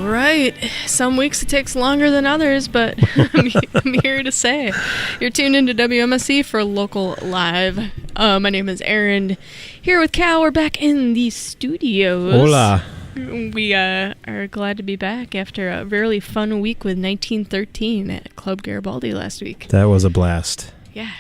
All right. Some weeks it takes longer than others, but I'm here to say you're tuned into WMSE for Local Live. My name is Erin. Here with Cal. We're back in the studios. Hola. We are glad to be back after a really fun week with 1913 at Club Garibaldi last week. That was a blast. Yeah,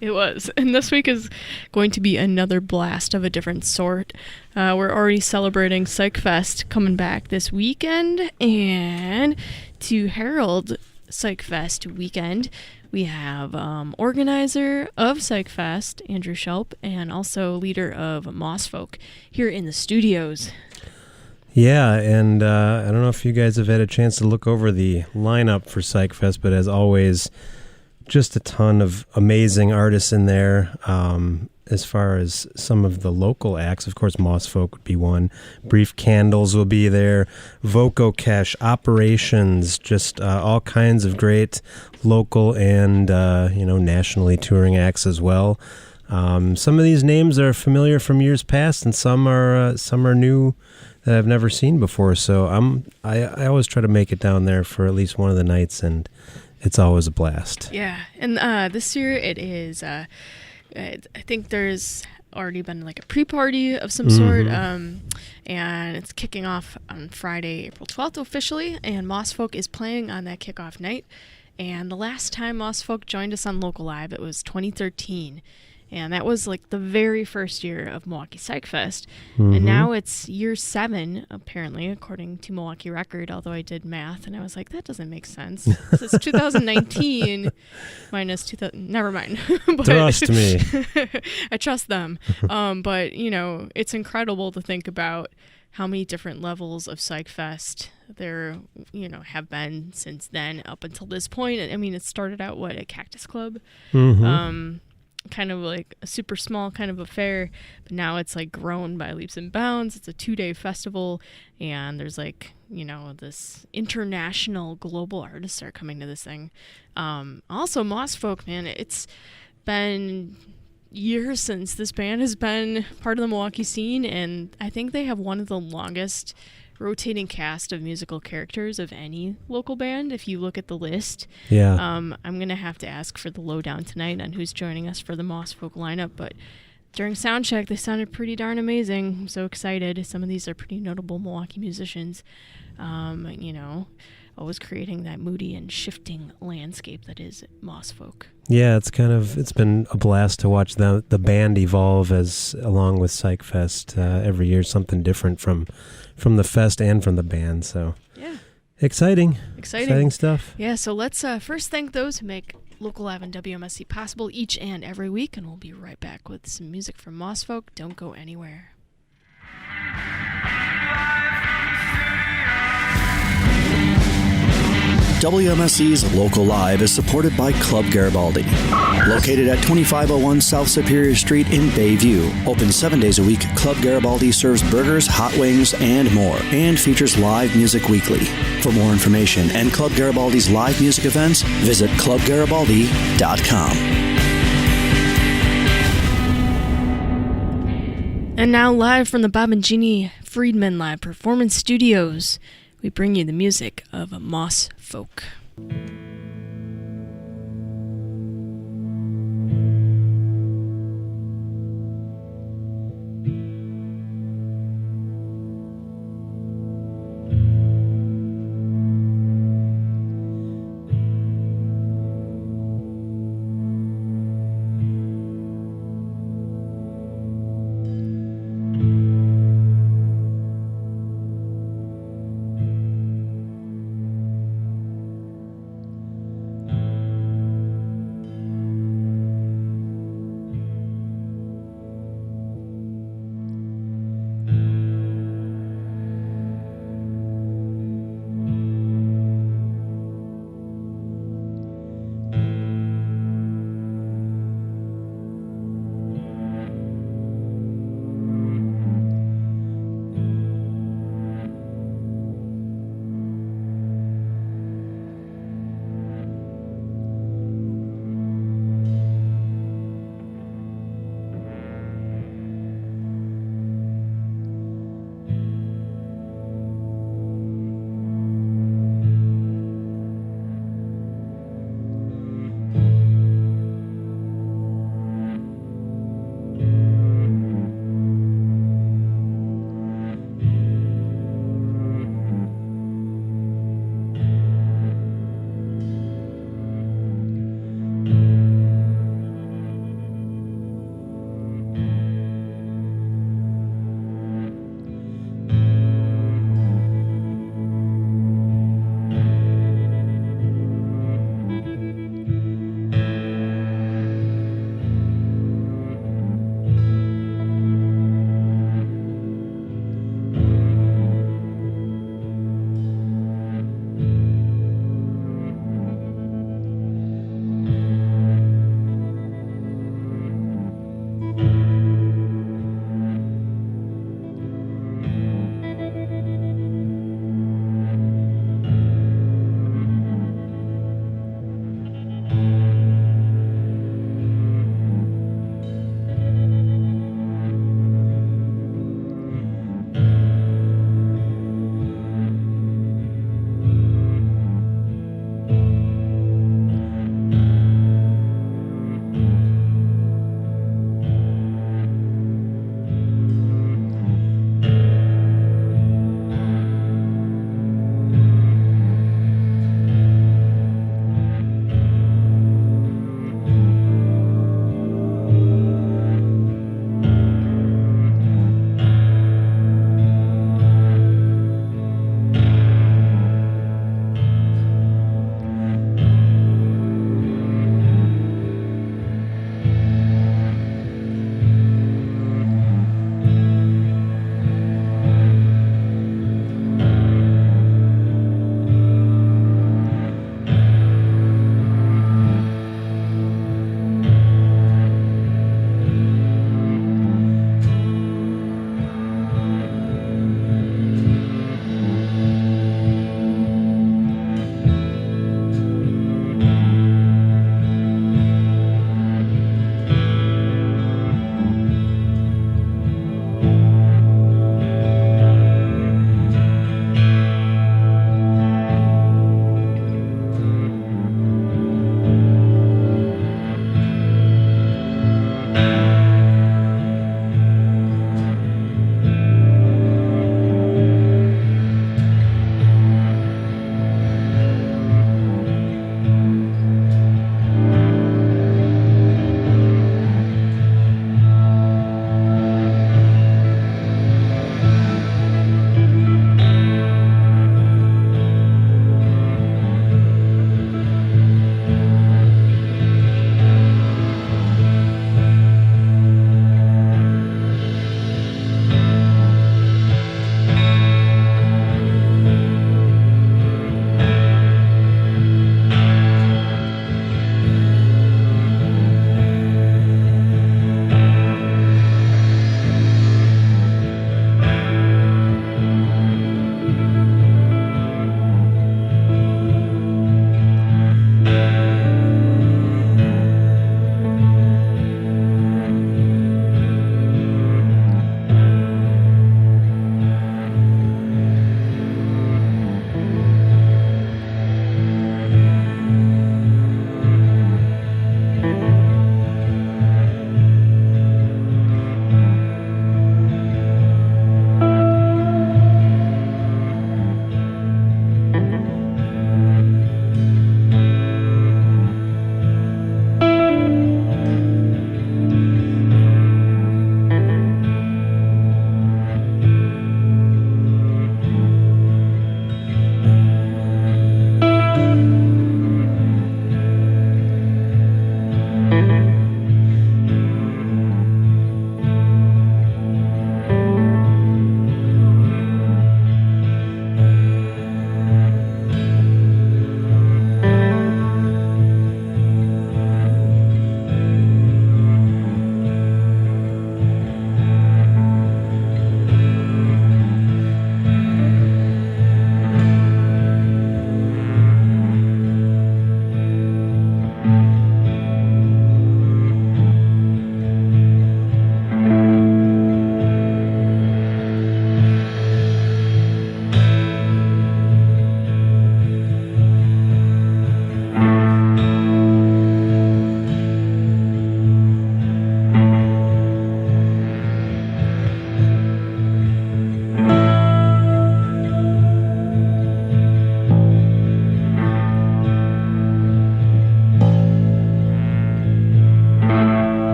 it was. And this week is going to be another blast of a different sort. We're already celebrating Psych Fest coming back this weekend. And to herald Psych Fest weekend, we have organizer of Psych Fest, Andrew Shelp, and also leader of Mossfolk here in the studios. Yeah, and I don't know if you guys have had a chance to look over the lineup for Psych Fest, but as always, just a ton of amazing artists in there. As far as some of the local acts, of course, Mossfolk would be one. Brief Candles will be there. Voco Cash, Operations, just all kinds of great local and nationally touring acts as well. Some of these names are familiar from years past, and some are new that I've never seen before. So I always try to make it down there for at least one of the nights, and it's always a blast. Yeah, and this year it is. I think there's already been like a pre-party of some sort, and it's kicking off on Friday, April 12th officially, and Mossfolk is playing on that kickoff night. And the last time Mossfolk joined us on Local Live, it was 2013. And that was like the very first year of Milwaukee Psych Fest. And now it's year 7, apparently, according to Milwaukee Record, although I did math and I was like, that doesn't make sense. It's 2019 minus 2000. Never mind. But trust me. I trust them. But, it's incredible to think about how many different levels of Psych Fest there, have been since then up until this point. I mean, it started out, at Cactus Club? Kind of like a super small kind of affair, but now it's like grown by leaps and bounds. It's a 2-day festival, and there's this international global artists are coming to this thing. Also Mossfolk, man, it's been years since this band has been part of the Milwaukee scene, and I think they have one of the longest rotating cast of musical characters of any local band. If you look at the list, I'm gonna have to ask for the lowdown tonight on who's joining us for the Mossfolk lineup, but during soundcheck they sounded pretty darn amazing. I'm so excited. Some of these are pretty notable Milwaukee musicians, always creating that moody and shifting landscape that is Mossfolk. Yeah, it's been a blast to watch the band evolve along with Psych Fest. Every year something different from the fest and from the band. So yeah, exciting stuff. Yeah, so let's first thank those who make Local Live and WMSE possible each and every week, and we'll be right back with some music from Mossfolk. Don't go anywhere. WMSE's Local Live is supported by Club Garibaldi. Located at 2501 South Superior Street in Bayview. Open 7 days a week, Club Garibaldi serves burgers, hot wings, and more, and features live music weekly. For more information and Club Garibaldi's live music events, visit clubgaribaldi.com. And now live from the Bob and Genie Friedman Live Performance Studios, we bring you the music of Mossfolk.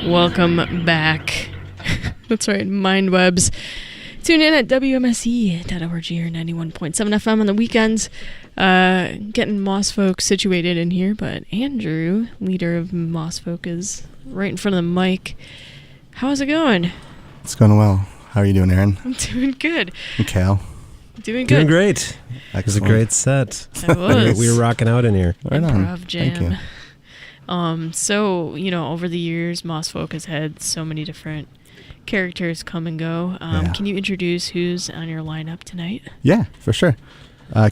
Welcome back. That's right, Mindwebs. Tune in at WMSE.org or 91.7 FM on the weekends. Getting Moss Folk situated in here, but Andrew, leader of Moss Folk, is right in front of the mic. How's it going? It's going well. How are you doing, Erin? I'm doing good. And Cal? Doing good. Doing great. It was a great set. It was. We were rocking out in here. Right Improv on. jam. Thank you. So, over the years, Moss Folk has had so many different characters come and go. Yeah. Can you introduce who's on your lineup tonight? Yeah, for sure.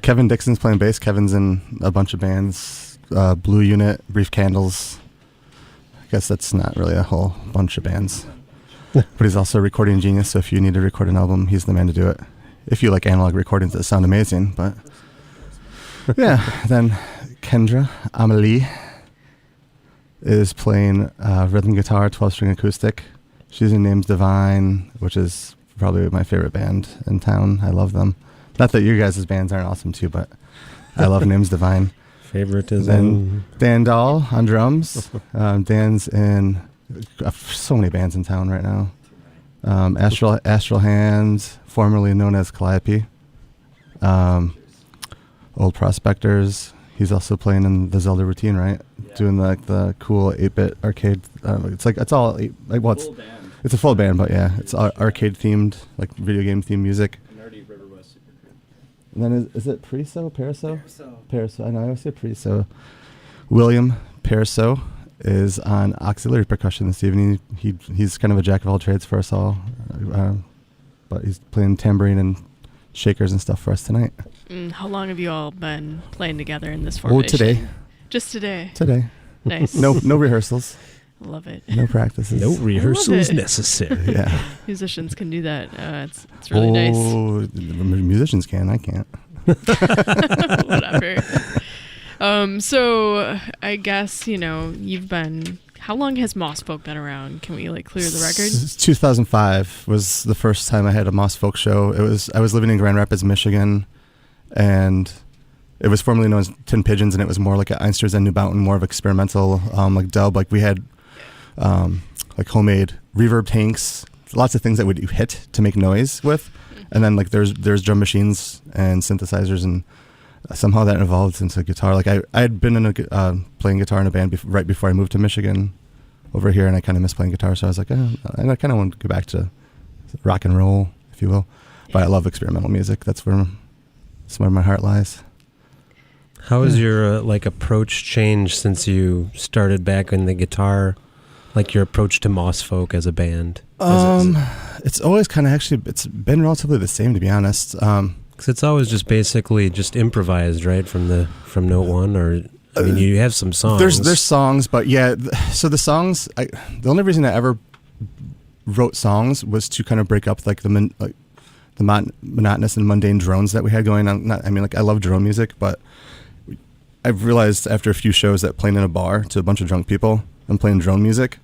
Kevin Dixon's playing bass. Kevin's in a bunch of bands. Blue Unit, Brief Candles. I guess that's not really a whole bunch of bands. But he's also a recording genius, so if you need to record an album, he's the man to do it. If you like analog recordings that sound amazing, but... yeah, then Kendra Amelie is playing rhythm guitar, 12-string acoustic. She's in Names Divine, which is probably my favorite band in town. I love them. Not that you guys' bands aren't awesome too, but I love Names Divine. Favoritism. Then Dan Dahl on drums. Dan's in so many bands in town right now. Astral Hands, formerly known as Calliope. Old Prospectors. He's also playing in the Zelda Routine, right? Yeah. Doing the cool 8-bit arcade. It's all it's a full band, but yeah, it's arcade themed, like video game themed music. And then is it Periso? Periso. I know I always say Periso. William Periso is on auxiliary percussion this evening. He's kind of a jack of all trades for us all, but he's playing tambourine and shakers and stuff for us tonight. How long have you all been playing together in this formation? Oh, today. Just today? Today. Nice. No rehearsals. Love it. No practices. No rehearsals necessary. Yeah. Musicians can do that. It's really nice. Oh, musicians can. I can't. Whatever. So I guess, you've been... How long has Moss Folk been around? Can we clear the record? 2005 was the first time I had a Moss Folk show. I was living in Grand Rapids, Michigan, and it was formerly known as Tin Pigeons, and it was more like an Einsters and New Mountain, more of experimental, dub. We had homemade reverb tanks, lots of things that would hit to make noise with, and then there's drum machines and synthesizers, and somehow that evolved into guitar. I had been in playing guitar in a band right before I moved to Michigan over here, and I kind of missed playing guitar, so I was like, I kind of want to go back to rock and roll, if you will. But I love experimental music. That's where my heart lies. How has your approach changed since you started back in the guitar? Your approach to Moss Folk as a band? It's always it's been relatively the same, to be honest. Because it's always just basically just improvised, right, from note one, or you have some songs. There's songs, but yeah. So the songs, the only reason I ever wrote songs was to kind of break up the monotonous and mundane drones that we had going on. I love drone music, but I've realized after a few shows that playing in a bar to a bunch of drunk people and playing drone music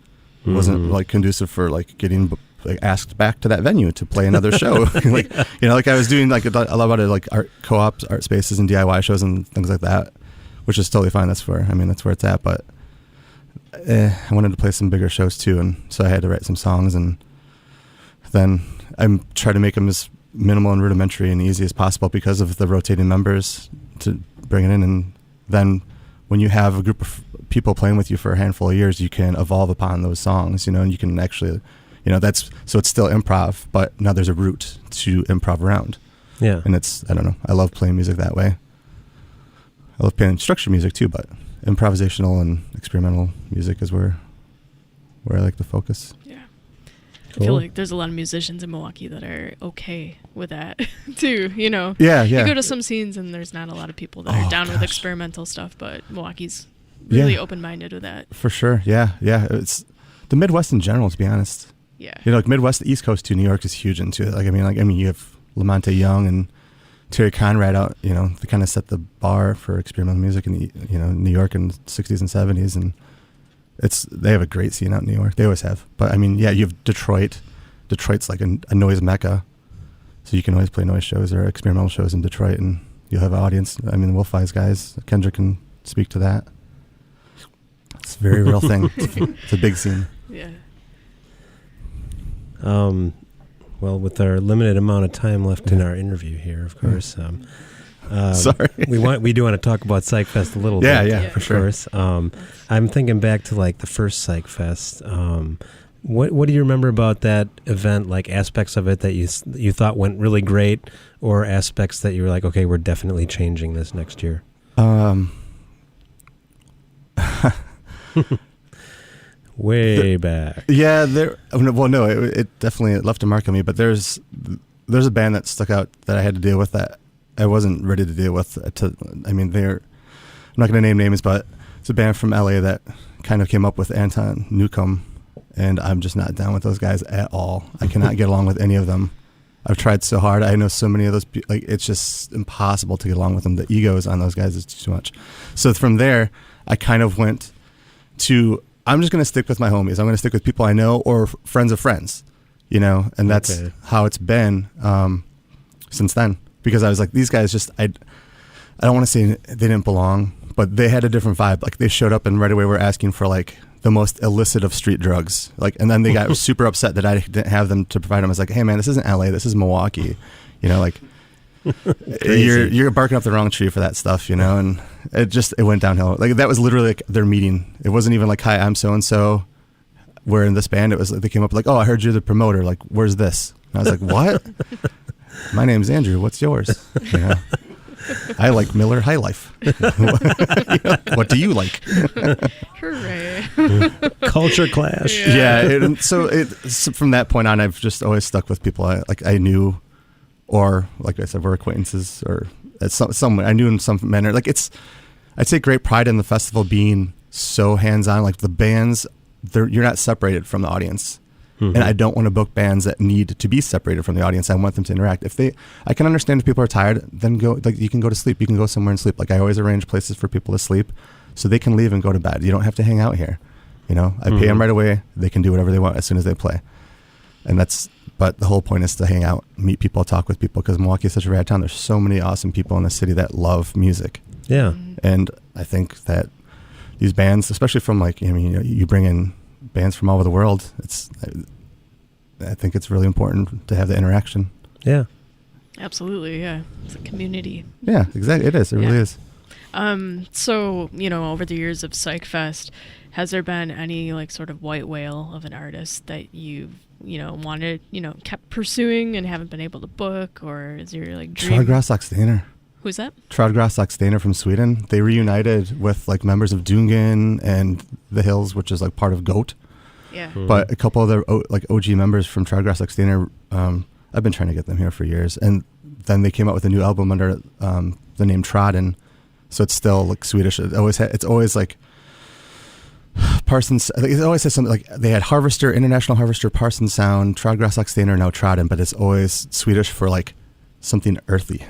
wasn't conducive for getting asked back to that venue to play another show. I was doing a lot of art co-ops, art spaces, and DIY shows and things like that, which is totally fine. That's where it's at. But I wanted to play some bigger shows too, and so I had to write some songs, and then I try to make them as minimal and rudimentary and easy as possible because of the rotating members to bring it in. And then when you have a group of people playing with you for a handful of years, you can evolve upon those songs, and you can actually, so it's still improv, but now there's a route to improv around. Yeah. And I love playing music that way. I love playing structured music too, but improvisational and experimental music is where I like to focus. Yeah. Cool. I feel like there's a lot of musicians in Milwaukee that are okay with that too, Yeah. You go to some scenes and there's not a lot of people that are down with experimental stuff, but Milwaukee's really open-minded with that. For sure. Yeah. It's the Midwest in general, to be honest. Yeah. Midwest, the East Coast too, New York is huge into it. You have Lamonte Young and Terry Conrad out, they kind of set the bar for experimental music in New York in the 60s and 70s, and they have a great scene out in New York. They always have. But you have Detroit. Detroit's like a noise mecca. So you can always play noise shows or experimental shows in Detroit, and you'll have an audience. The Wolf Eyes guys, Kendra can speak to that. It's a very real thing. It's a big scene. Yeah. Well, with our limited amount of time left in our interview here, of course. Sorry. we do want to talk about Psych Fest a little bit. Yeah, for sure. Course. I'm thinking back to like the first Psych Fest. What do you remember about that event? Like aspects of it that you thought went really great, or aspects that you were like, okay, we're definitely changing this next year. Way back. Yeah, it definitely left a mark on me. But there's a band that stuck out that I had to deal with that I wasn't ready to deal with. I'm not going to name names, but it's a band from LA that kind of came up with Anton Newcomb, and I'm just not down with those guys at all. I cannot get along with any of them. I've tried so hard. I know so many of those people. Like, it's just impossible to get along with them. The egos on those guys is too much. So from there, I kind of went to, I'm just going to stick with my homies. I'm going to stick with people I know or friends of friends, and that's how it's been since then. Because I was like, these guys just, I don't want to say they didn't belong, but they had a different vibe. Like, they showed up and right away were asking for like the most illicit of street drugs. Like, and then they got super upset that I didn't have them to provide them. I was like, hey man, this isn't LA, this is Milwaukee. You're barking up the wrong tree for that stuff, and it went downhill. Like, that was literally like their meeting. It wasn't even like, hi, I'm so-and-so, we're in this band. It was like, they came up like, oh, I heard you're the promoter. Like, where's this? And I was like, what? My name's Andrew. What's yours? I like Miller High Life. What do you like? Hooray. Culture clash. Yeah. So from that point on, I've just always stuck with people I knew, or like I said, we're acquaintances, or some I knew in some manner. Like, I take great pride in the festival being so hands-on. Like, the bands, you're not separated from the audience. Mm-hmm. And I don't want to book bands that need to be separated from the audience. I want them to interact. I can understand if people are tired, then go, like, you can go to sleep. You can go somewhere and sleep. Like, I always arrange places for people to sleep so they can leave and go to bed. You don't have to hang out here. I pay them right away. They can do whatever they want as soon as they play. But the whole point is to hang out, meet people, talk with people, because Milwaukee is such a rad town. There's so many awesome people in the city that love music. Yeah. And I think that these bands, especially from you bring in bands from all over the world, I think it's really important to have the interaction. Yeah. Absolutely, yeah. It's a community. Yeah, exactly. It is. It really is. So, over the years of Psych Fest, has there been any like sort of white whale of an artist that you've, wanted, kept pursuing and haven't been able to book, or is your like dream? Trådgrässaxstenar. Who's that? Trådgrässaxstenar from Sweden. They reunited with like members of Dungen and The Hills, which is like part of GOAT. Yeah. But a couple other like OG members from Trådgrässaxstenar, I've been trying to get them here for years. And then they came out with a new album under the name Trodden. So it's still like Swedish. It's always like Parsons. It always says something like they had Harvester, International Harvester, Parsons Sound, Trådgrässaxstenar, now Trodden, but it's always Swedish for like something earthy.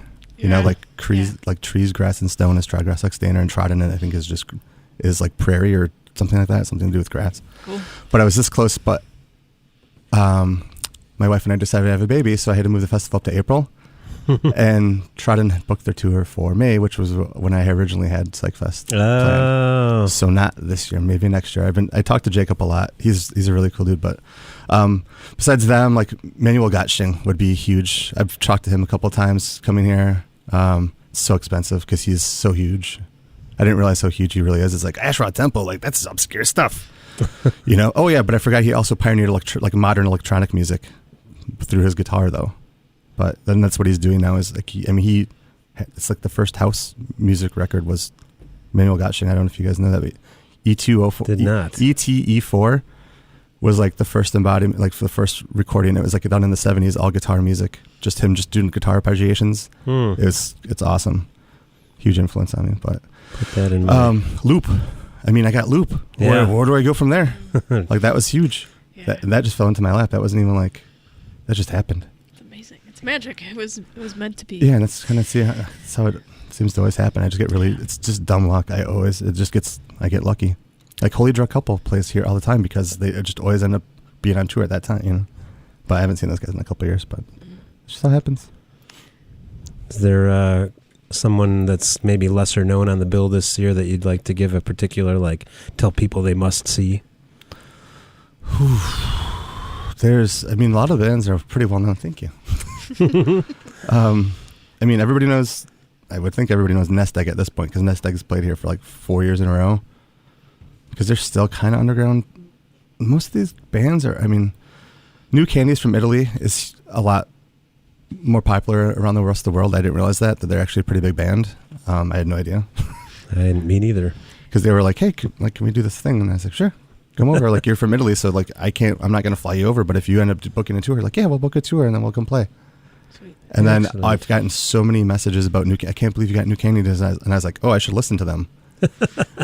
Like trees, like trees, grass, and stone is Trådgrässaxstenar, and Trodden, I think is like prairie or something like that, something to do with grass. Cool. But I was this close, but my wife and I decided to have a baby, so I had to move the festival up to April. And Trodden booked their tour for May, which was when I originally had Psych Fest planned. So not this year, maybe next year. I talked to Jacob a lot. He's a really cool dude, but besides them, like Manuel Gottsching would be huge. I've talked to him a couple of times coming here. It's so expensive because he's so huge. I didn't realize how huge he really is. It's like Asherah Temple, like that's obscure stuff, Oh yeah, but I forgot he also pioneered like modern electronic music through his guitar, though. But then that's what he's doing now. Is like it's like the first house music record was Manuel Gottsching. I don't know if you guys know that, but E204 did not. ETE4 was like the first embodiment, like for the first recording. It was like done in the 70s, all guitar music, just him just doing guitar arpeggiations. It's awesome, huge influence on me. But put that in mind. Loop. I got Loop. Yeah. Where do I go from there? Like that was huge. Yeah. That just fell into my lap. That wasn't even like that just happened. It's amazing. It's magic. It was meant to be. Yeah, and that's kind of that's how it seems to always happen. I just get it's just dumb luck. I get lucky. Like Holy Drug Couple plays here all the time because they just always end up being on tour at that time, But I haven't seen those guys in a couple of years, but it's just how it happens. Is there someone that's maybe lesser known on the bill this year that you'd like to give a particular, like, tell people they must see? I mean, a lot of bands are pretty well known. Thank you. I mean, everybody knows. I would think everybody knows Nest Egg at this point because Nest Egg's played here for like 4 years in a row. Because they're still kind of underground. Most of these bands are. I mean, New Candies from Italy is a lot more popular around the rest of the world. I didn't realize that they're actually a pretty big band. I had no idea. Me neither. Because they were like, "Hey, can we do this thing?" And I was like, "Sure, come over." Like, you're from Italy, so like I'm not going to fly you over. But if you end up booking a tour, like, yeah, we'll book a tour and then we'll come play. Sweet. And then Excellent. I've gotten so many messages about I can't believe you got New Candies, and I was like, oh, I should listen to them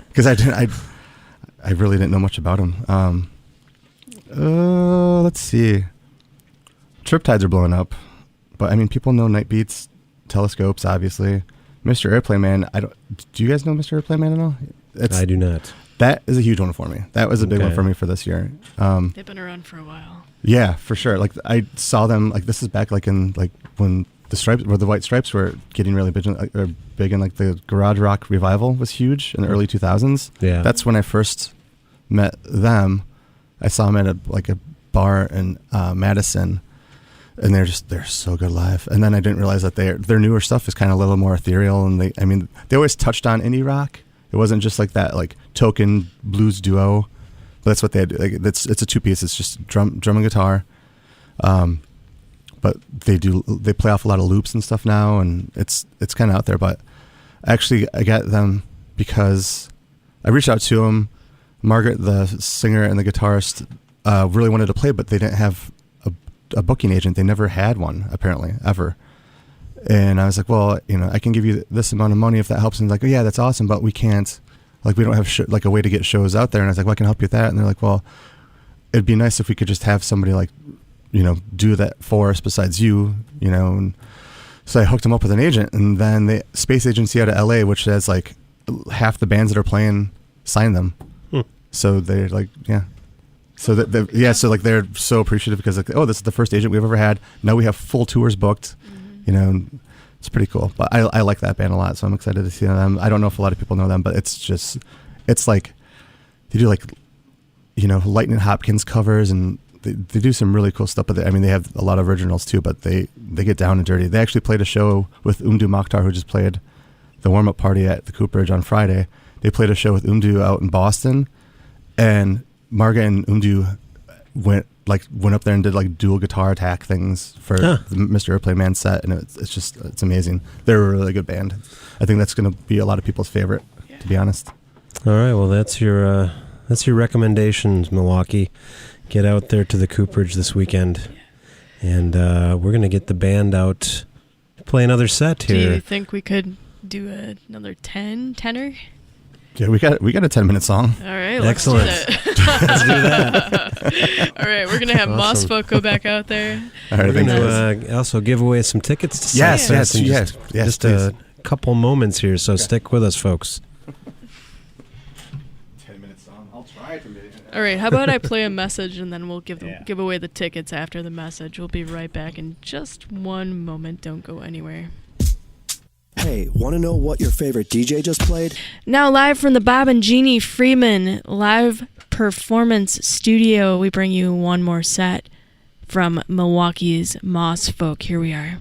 because I really didn't know much about them. Let's see. Triptides are blowing up, but I mean, people know Night Beats, Telescopes, obviously. Mr. Airplane Man. Do you guys know Mr. Airplane Man at all? I do not. That is a huge one for me. That was a big one for me for this year. They've been around for a while. Yeah, for sure. Like, I saw them, like, this is back like in like when the White Stripes were getting really big in like the garage rock revival was huge in the early 2000s. Yeah. That's when I first met them. I saw them at a bar in Madison, and they're so good live. And then I didn't realize that their newer stuff is kind of a little more ethereal, and they always touched on indie rock. It wasn't just like that like token blues duo. But that's what they do. Like, it's a two-piece. It's just drum and guitar. But they play off a lot of loops and stuff now, and it's kind of out there. But actually, I got them because I reached out to them. Margaret, the singer and the guitarist, really wanted to play, but they didn't have a booking agent. They never had one, apparently, ever. And I was like, well, I can give you this amount of money if that helps. And like, oh, yeah, that's awesome, but we can't. Like, we don't have like a way to get shows out there. And I was like, well, I can help you with that. And they're like, well, it'd be nice if we could just have somebody like, do that for us besides you, And so I hooked them up with an agent, and then the Space Agency out of LA, which has like half the bands that are playing, signed them. So they're like, yeah. So so like they're so appreciative because like, oh, this is the first agent we've ever had. Now we have full tours booked, and it's pretty cool. But I like that band a lot, so I'm excited to see them. I don't know if a lot of people know them, but it's like they do like, Lightning Hopkins covers, and they do some really cool stuff. But they have a lot of originals too, but they get down and dirty. They actually played a show with Umdu Mokhtar, who just played the warm-up party at the Cooperage on Friday. They played a show with Umdu out in Boston, and Marga and Umdu went up there and did like dual guitar attack things for the Mr. Airplane Man set, and it's amazing. They're a really good band. I think that's going to be a lot of people's favorite, to be honest. All right, well that's your recommendations, Milwaukee. Get out there to the Cooperage this weekend, and we're going to get the band out to play another set here. Do you think we could do another tenor? Yeah, we got a 10-minute song. All right, Excellent. Let's do that. Let's do that. All right, we're gonna have Awesome. Mossfolk go back out there. All right, We're thanks, going guys. to also give away some tickets to Yes, Sightfest in yes, just please. a couple moments here, so stick with us, folks. 10-minute song. I'll try to make it. All right, how about I play a message and then we'll give away the tickets after the message. We'll be right back in just one moment. Don't go anywhere. Hey, want to know what your favorite DJ just played? Now live from the Bob and Genie Friedman live performance studio, we bring you one more set from Milwaukee's Mossfolk. Here we are.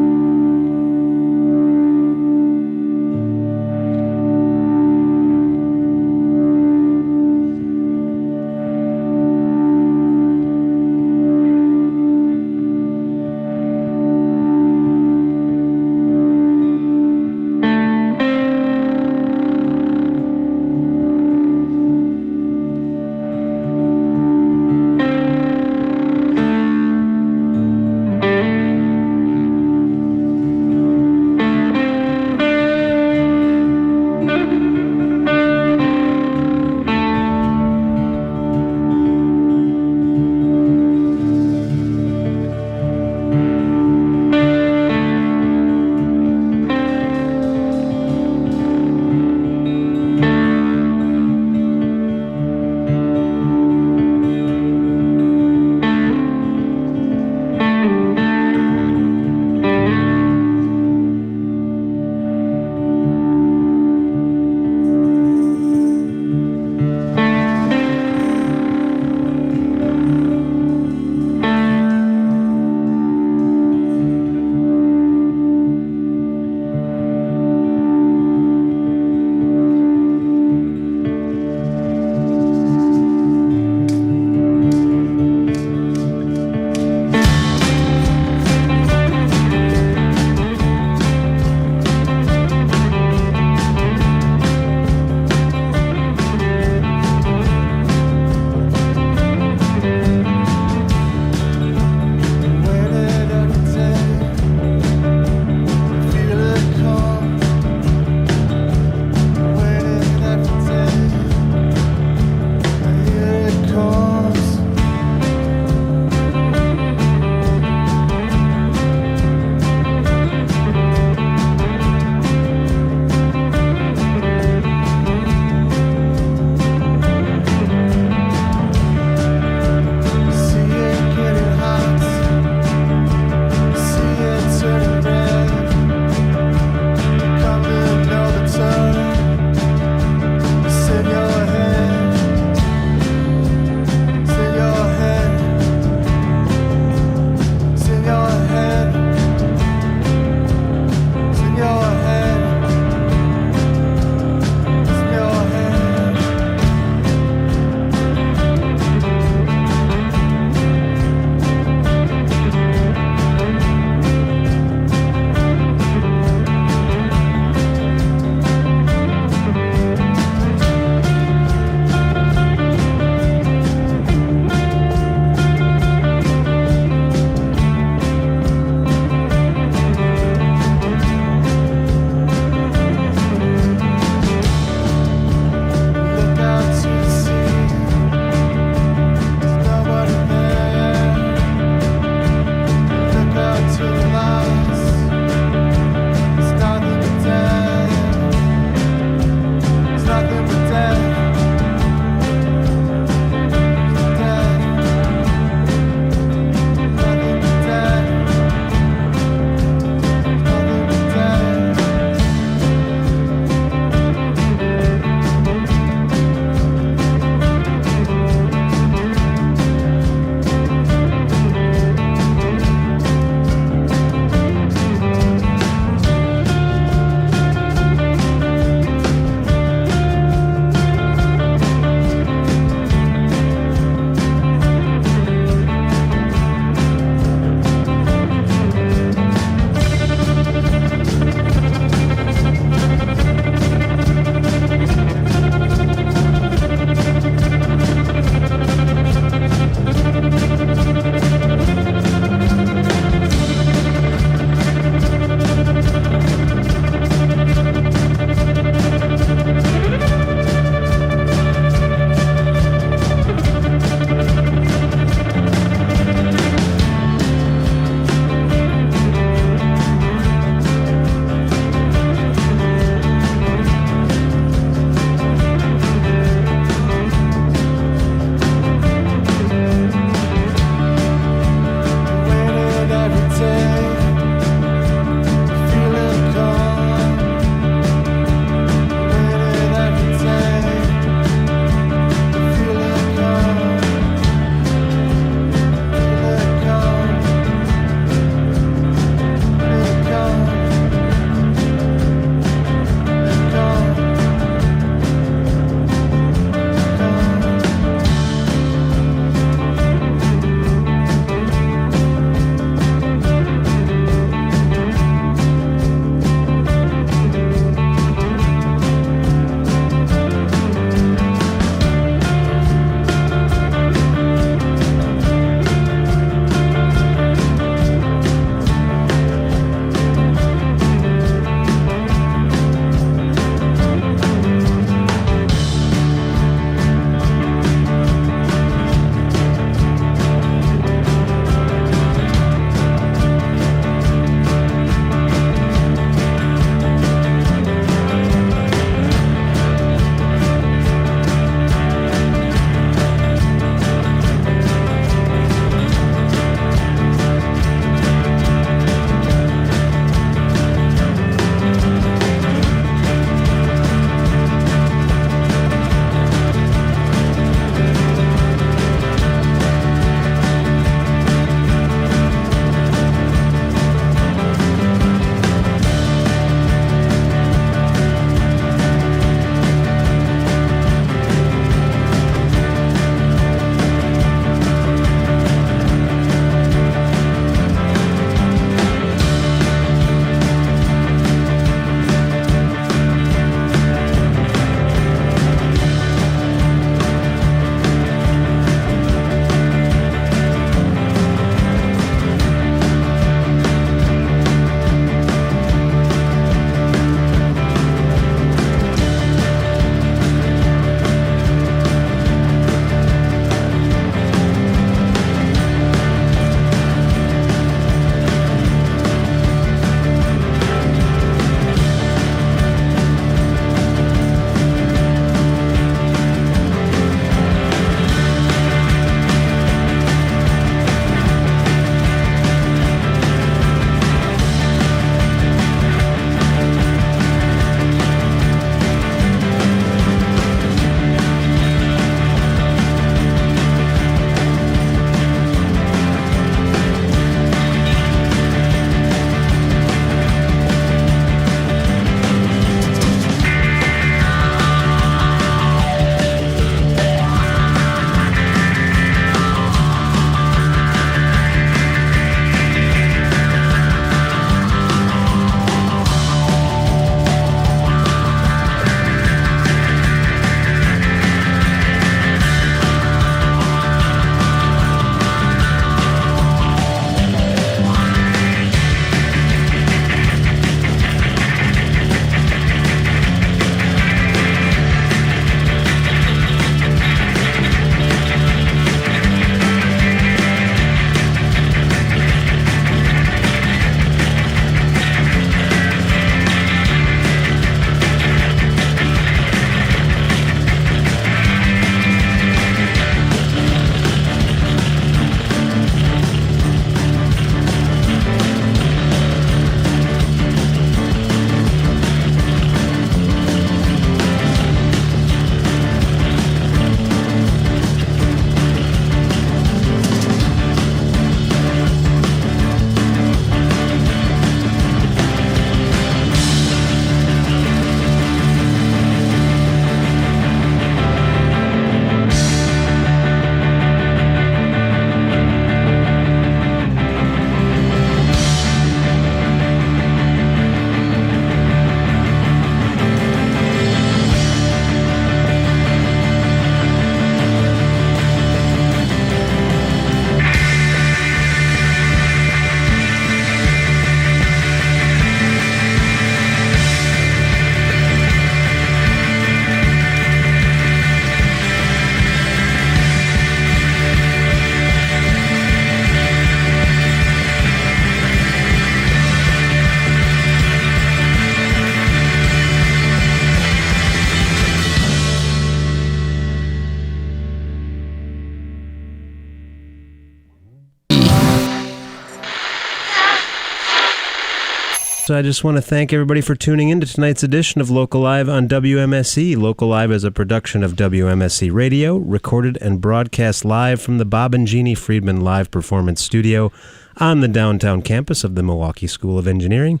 So I just want to thank everybody for tuning in to tonight's edition of Local Live on WMSE. Local Live is a production of WMSE Radio, recorded and broadcast live from the Bob and Genie Friedman Live Performance Studio on the downtown campus of the Milwaukee School of Engineering.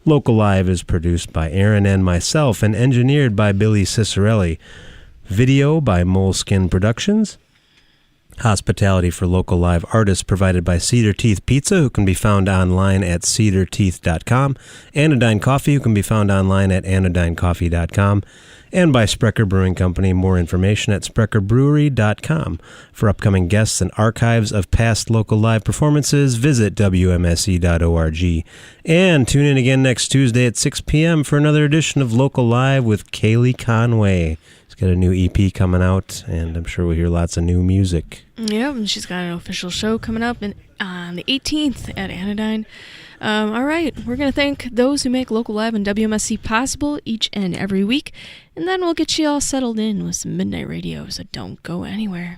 Local Live is produced by Erin and myself and engineered by Billy Cicerelli. Video by Moleskin Productions. Hospitality for Local Live artists provided by Cedar Teeth Pizza, who can be found online at cedarteeth.com. Anodyne Coffee, who can be found online at anodynecoffee.com. And by Sprecher Brewing Company. More information at spreckerbrewery.com. For upcoming guests and archives of past Local Live performances, visit wmse.org. And tune in again next Tuesday at 6 p.m. for another edition of Local Live with Kaylee Conway. Got a new EP coming out, and I'm sure we'll hear lots of new music. Yep, and she's got an official show coming up on the 18th at Anodyne. All right, we're going to thank those who make Local Live and WMSE possible each and every week, and then we'll get you all settled in with some Midnight Radio, so don't go anywhere.